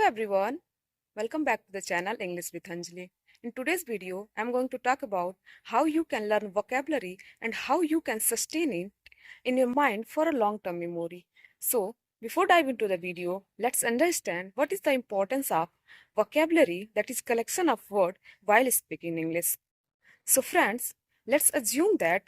everyone, welcome back to the channel English with Anjali. In today's video, I'm going to talk about how you can learn vocabulary and how you can sustain it in your mind for a long-term memory. So, before dive into the video, let's understand what is the importance of vocabulary, that is collection of words while speaking English. So friends, let's assume that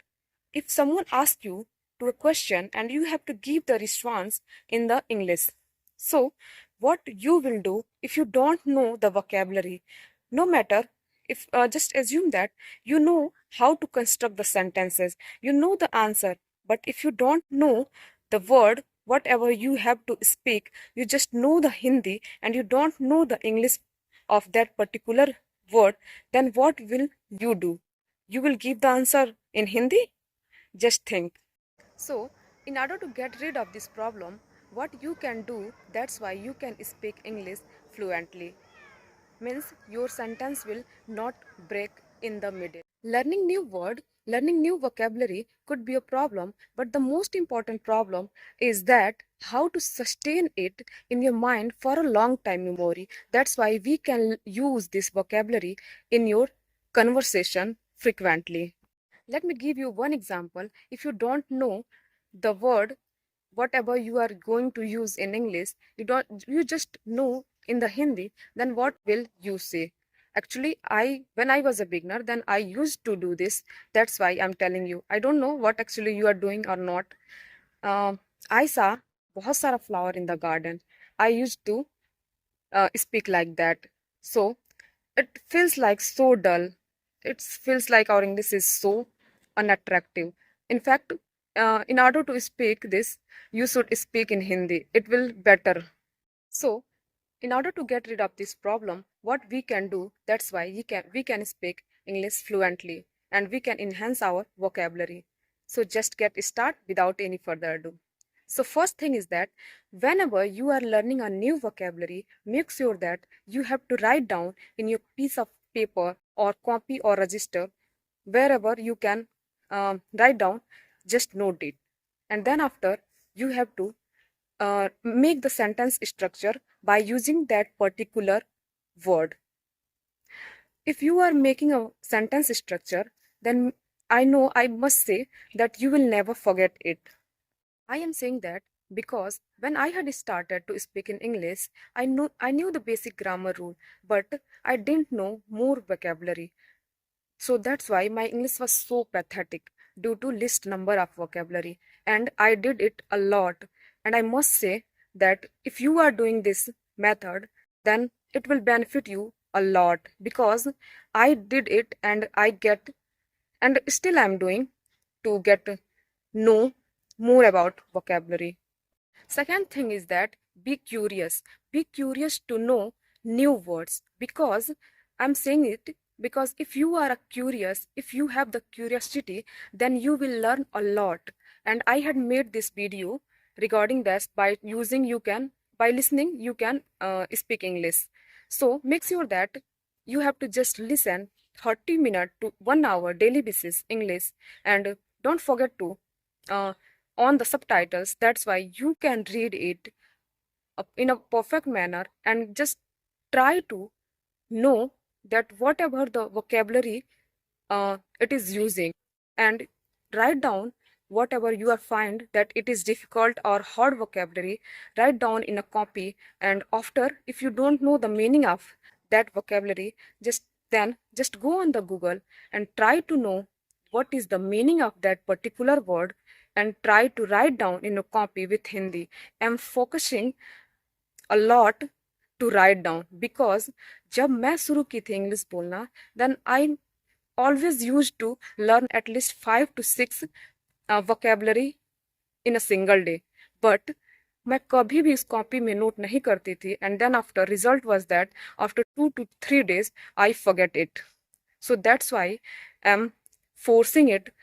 if someone asks you to a question and you have to give the response in the English. So what you will do if you don't know the vocabulary, no matter if just assume that you know how to construct the sentences, you know the answer, but if you don't know the word, whatever you have to speak, you just know the Hindi and you don't know the English of that particular word, then what will you do? You will give the answer in Hindi? Just think. So, in order to get rid of this problem, what you can do, that's why you can speak English fluently. Means your sentence will not break in the middle. Learning new word, learning new vocabulary could be a problem, but the most important problem is that how to sustain it in your mind for a long time memory. That's why we can use this vocabulary in your conversation frequently. Let me give you one example. If you don't know the word, whatever you are going to use in English, you just know in the Hindi, then what will you say? Actually, when I was a beginner, then I used to do this. That's why I'm telling you. I don't know what actually you are doing or not. I saw बहुत सारा flower in the garden. I used to speak like that. So it feels like so dull. It feels like our English is so unattractive. In fact, in order to speak this, you should speak in Hindi. It will better. So, in order to get rid of this problem, what we can do, that's why we can speak English fluently and we can enhance our vocabulary. So just get started without any further ado. So first thing is that whenever you are learning a new vocabulary, make sure that you have to write down in your piece of paper or copy or register, wherever you can write down, just note it. And then after, you have to make the sentence structure by using that particular word. If you are making a sentence structure, then I know I must say that you will never forget it. I am saying that because when I had started to speak in English, I knew the basic grammar rule, but I didn't know more vocabulary. So that's why my English was so pathetic due to least number of vocabulary, and I did it a lot. And I must say that if you are doing this method, then it will benefit you a lot because I did it and and still I'm doing to get know more about vocabulary. Second thing is that be curious. Be curious to know new words because I'm saying it because if you are curious, if you have the curiosity, then you will learn a lot. And I had made this video regarding this by using by listening you can speak English. So make sure that you have to just listen 30 minutes to 1 hour daily basis English, and don't forget to uh, on the subtitles. That's why you can read it in a perfect manner and just try to know that whatever the vocabulary it is using, and write down whatever you are find that it is difficult or hard vocabulary, write down in a copy. And after, if you don't know the meaning of that vocabulary, just go on the Google and try to know what is the meaning of that particular word and try to write down in a copy with Hindi. I'm focusing a lot to write down because जब मैं शुरू की थी English बोलना, then I always used to learn at least 5 to 6 vocabulary in a single day. But मैं कभी भी इस कॉपी में नोट नहीं करती थी, and then after result was that after 2 to 3 days I forget it. So that's why I'm forcing it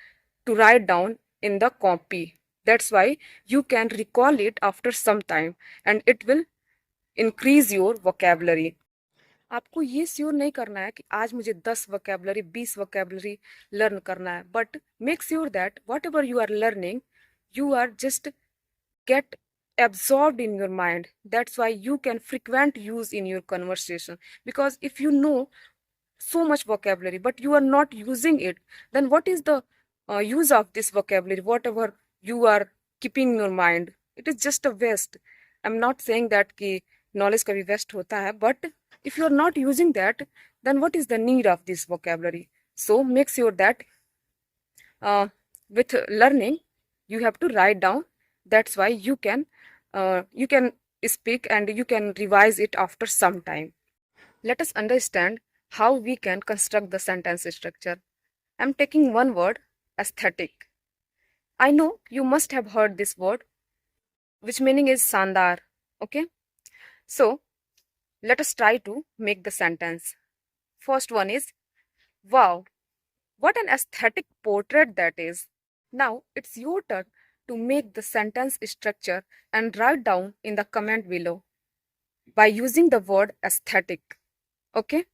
to write down in the copy. That's why you can recall it after some time and it will increase your vocabulary. आपको ये sure नहीं करना है कि आज मुझे 10 vocabulary 20 vocabulary learn करना है, but make sure that whatever you are learning, you are just get absorbed in your mind. That's why you can frequent use in your conversation. Because if you know so much vocabulary but you are not using it, then what is the use of this vocabulary? Whatever you are keeping in your mind, it is just a waste. I'm not saying that ki knowledge kabhi waste hota hai, but if you are not using that, then what is the need of this vocabulary? So make sure that with learning you have to write down. That's why you can speak and you can revise it after some time. Let us understand how we can construct the sentence structure. I'm taking one word, aesthetic. I know you must have heard this word, which meaning is sandar. Okay, so let us try to make the sentence. First one is, wow, what an aesthetic portrait that is. Now it's your turn to make the sentence structure and write down in the comment below by using the word aesthetic. Okay,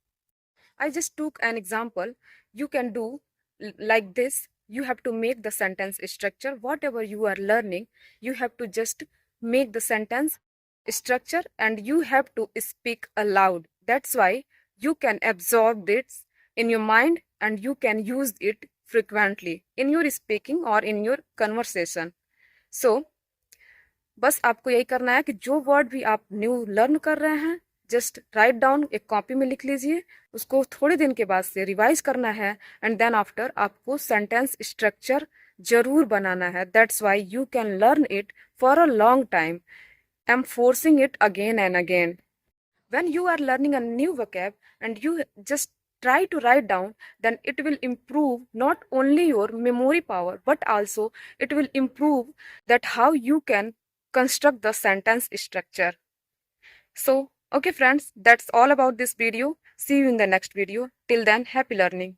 I just took an example. You can do like this. You have to make the sentence structure. Whatever you are learning, you have to just make the sentence structure and you have to speak aloud. That's why you can absorb this in your mind and you can use it frequently in your speaking or in your conversation. So बस आपको यही करना है कि जो word भी आप new learn कर रहे हैं, जस्ट राइट डाउन, एक कॉपी में लिख लीजिए, उसको थोड़े दिन के बाद से रिवाइज करना है एंड देन आफ्टर आपको सेंटेंस स्ट्रक्चर जरूर बनाना है. That's why you can learn it for a long time. I am forcing it again and again. When you are learning a new vocab and you just try to write down, then it will improve not only your memory power but also it will improve that how you can construct the sentence structure. So okay friends, that's all about this video. See you in the next video. Till then, happy learning.